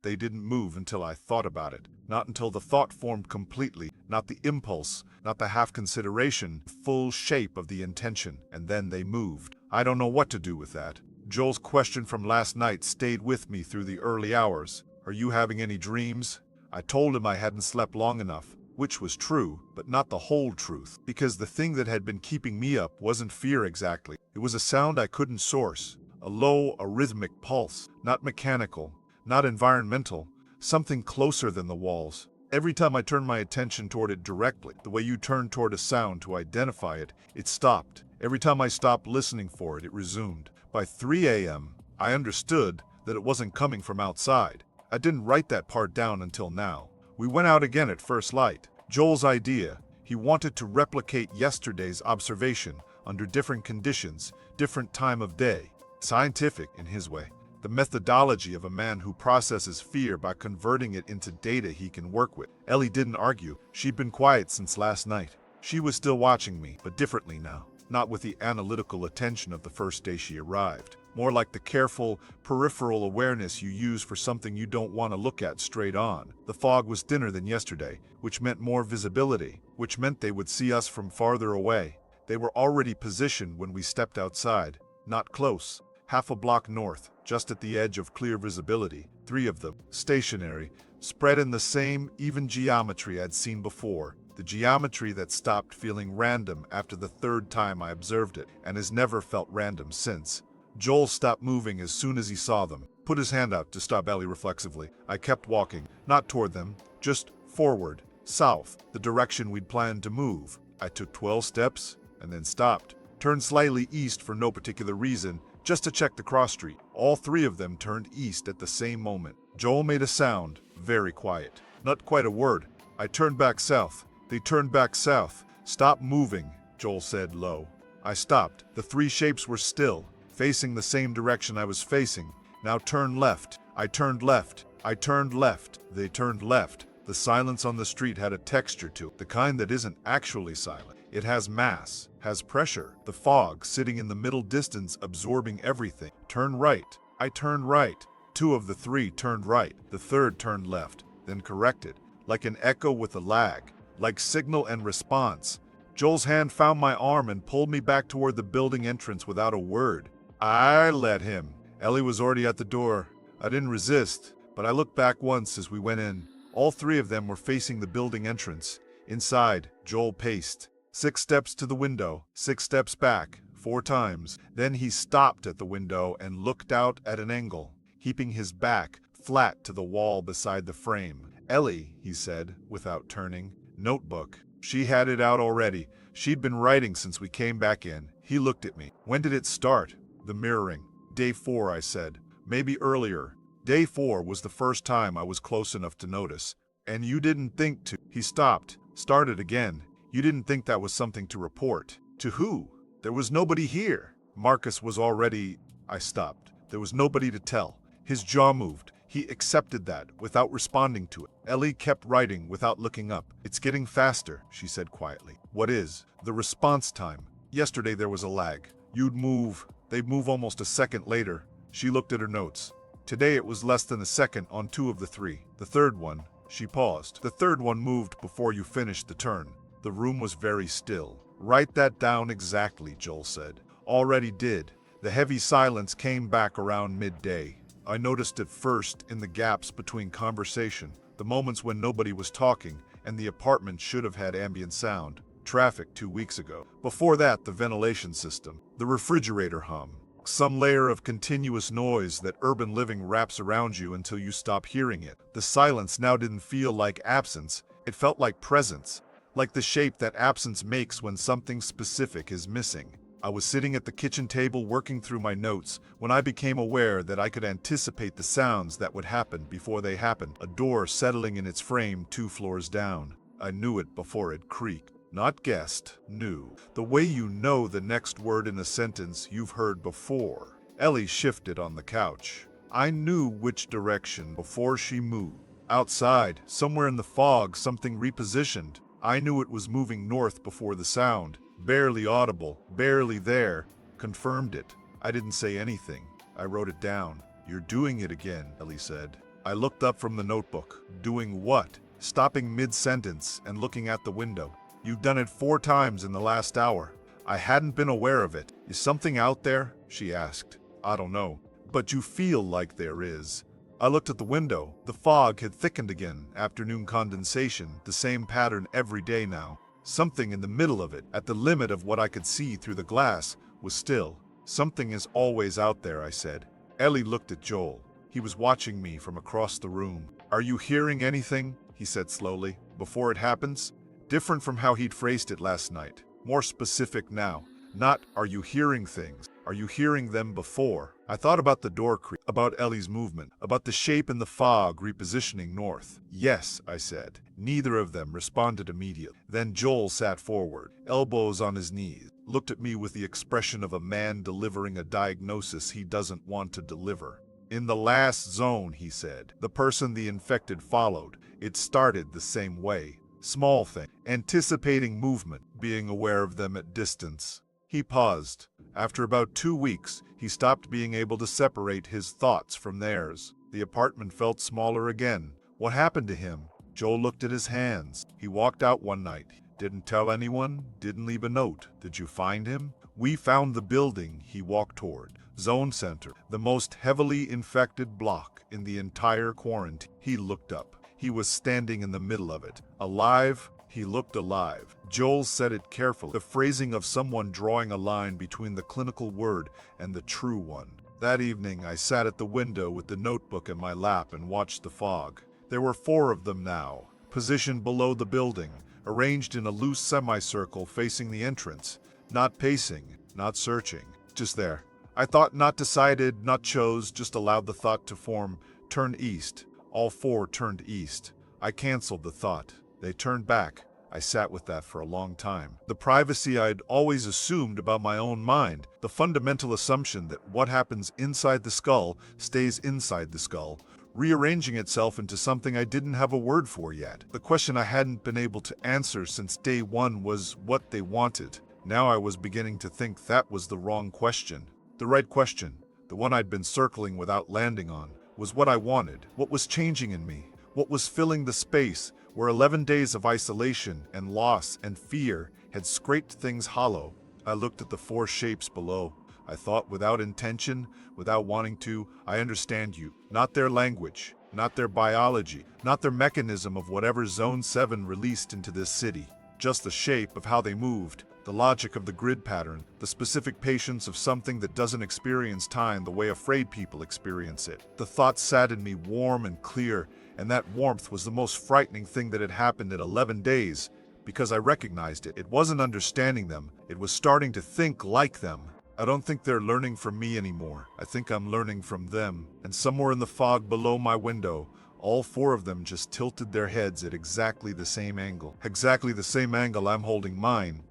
They didn't move until I thought about it. Not until the thought formed completely, not the impulse, not the half-consideration, full shape of the intention. And then they moved. I don't know what to do with that. Joel's question from last night stayed with me through the early hours. Are you having any dreams? I told him I hadn't slept long enough, which was true, but not the whole truth, because the thing that had been keeping me up wasn't fear exactly. It was a sound I couldn't source, a low, arrhythmic pulse, not mechanical, not environmental, something closer than the walls. Every time I turned my attention toward it directly, the way you turn toward a sound to identify it, it stopped. Every time I stopped listening for it, it resumed. By 3 a.m., I understood that it wasn't coming from outside. I didn't write that part down until now. We went out again at first light. Joel's idea. He wanted to replicate yesterday's observation under different conditions, different time of day. Scientific in his way. The methodology of a man who processes fear by converting it into data he can work with. Ellie didn't argue. She'd been quiet since last night. She was still watching me, but differently now. Not with the analytical attention of the first day she arrived. More like the careful, peripheral awareness you use for something you don't want to look at straight on. The fog was thinner than yesterday, which meant more visibility, which meant they would see us from farther away. They were already positioned when we stepped outside. Not close. Half a block north, just at the edge of clear visibility. 3 of them, stationary, spread in the same, even geometry I'd seen before. The geometry that stopped feeling random after the 3rd time I observed it, and has never felt random since. Joel stopped moving as soon as he saw them, put his hand out to stop Ellie reflexively. I kept walking, not toward them, just forward, south, the direction we'd planned to move. I took 12 steps, and then stopped. Turned slightly east for no particular reason, just to check the cross street. All 3 of them turned east at the same moment. Joel made a sound, very quiet. Not quite a word. I turned back south. They turned back south. Stop moving, Joel said low. I stopped. The 3 shapes were still, facing the same direction I was facing. Now turn left. I turned left. I turned left. They turned left. The silence on the street had a texture to it, the kind that isn't actually silent. It has mass, has pressure. The fog sitting in the middle distance absorbing everything. Turn right. I turned right. 2 of the 3 turned right. The 3rd turned left, then corrected, like an echo with a lag. Like signal and response. Joel's hand found my arm and pulled me back toward the building entrance without a word. I let him. Ellie was already at the door. I didn't resist, but I looked back once as we went in. All 3 of them were facing the building entrance. Inside, Joel paced. 6 steps to the window, 6 steps back, 4 times. Then he stopped at the window and looked out at an angle, keeping his back flat to the wall beside the frame. Ellie, he said, without turning. Notebook. She had it out already. She'd been writing since we came back in. He looked at me. When did it start? The mirroring. Day 4, I said. Maybe earlier. Day 4 was the first time I was close enough to notice. And you didn't think to. He stopped. Started again. You didn't think that was something to report. To who? There was nobody here. Marcus was already... I stopped. There was nobody to tell. His jaw moved. He accepted that, without responding to it. Ellie kept writing without looking up. It's getting faster, she said quietly. What is? The response time. Yesterday there was a lag. You'd move. They'd move almost a second later. She looked at her notes. Today it was less than a second on 2 of the 3. The 3rd one, she paused. The 3rd one moved before you finished the turn. The room was very still. Write that down exactly, Joel said. Already did. The heavy silence came back around midday. I noticed it first in the gaps between conversation, the moments when nobody was talking, and the apartment should have had ambient sound. Traffic 2 weeks ago. Before that, the ventilation system, the refrigerator hum, some layer of continuous noise that urban living wraps around you until you stop hearing it. The silence now didn't feel like absence, it felt like presence, like the shape that absence makes when something specific is missing. I was sitting at the kitchen table working through my notes when I became aware that I could anticipate the sounds that would happen before they happened. A door settling in its frame 2 floors down. I knew it before it creaked. Not guessed, knew. The way you know the next word in a sentence you've heard before. Ellie shifted on the couch. I knew which direction before she moved. Outside, somewhere in the fog, something repositioned. I knew it was moving north before the sound. Barely audible, barely there, confirmed it. I didn't say anything. I wrote it down. You're doing it again, Ellie said. I looked up from the notebook. Doing what? Stopping mid-sentence and looking at the window. You've done it 4 times in the last hour. I hadn't been aware of it. Is something out there? She asked. I don't know. But you feel like there is. I looked at the window. The fog had thickened again. Afternoon condensation, the same pattern every day now. Something in the middle of it, at the limit of what I could see through the glass, was still. Something is always out there, I said. Ellie looked at Joel. He was watching me from across the room. Are you hearing anything? He said slowly. Before it happens? Different from how he'd phrased it last night. More specific now. Not, are you hearing things? Are you hearing them before? I thought about the door creak, about Ellie's movement, about the shape in the fog repositioning north. Yes, I said. Neither of them responded immediately. Then Joel sat forward, elbows on his knees, looked at me with the expression of a man delivering a diagnosis he doesn't want to deliver. In the last zone, he said, the person the infected followed, it started the same way. Small thing, anticipating movement, being aware of them at distance. He paused. After about 2 weeks, he stopped being able to separate his thoughts from theirs. The apartment felt smaller again. What happened to him? Joel looked at his hands. He walked out one night. Didn't tell anyone, didn't leave a note. Did you find him? We found the building he walked toward. Zone Center, the most heavily infected block in the entire quarantine. He looked up. He was standing in the middle of it. Alive? He looked alive. Joel said it carefully, the phrasing of someone drawing a line between the clinical word and the true one. That evening, I sat at the window with the notebook in my lap and watched the fog. There were 4 of them now, positioned below the building, arranged in a loose semicircle facing the entrance. Not pacing, not searching, just there. I thought, not decided, not chose, just allowed the thought to form. Turn east. All 4 turned east. I canceled the thought. They turned back. I sat with that for a long time. The privacy I'd always assumed about my own mind, the fundamental assumption that what happens inside the skull stays inside the skull, rearranging itself into something I didn't have a word for yet. The question I hadn't been able to answer since day 1 was what they wanted. Now I was beginning to think that was the wrong question. The right question, the one I'd been circling without landing on, was what I wanted, what was changing in me, what was filling the space where 11 days of isolation and loss and fear had scraped things hollow. I looked at the 4 shapes below. I thought, without intention, without wanting to, I understand you. Not their language, not their biology, not their mechanism of whatever Zone 7 released into this city. Just the shape of how they moved, the logic of the grid pattern, the specific patience of something that doesn't experience time the way afraid people experience it. The thoughts sat in me warm and clear, and that warmth was the most frightening thing that had happened in 11 days, because I recognized it. It wasn't understanding them, it was starting to think like them. I don't think they're learning from me anymore. I think I'm learning from them. And somewhere in the fog below my window, all 4 of them just tilted their heads at exactly the same angle. Exactly the same angle I'm holding mine.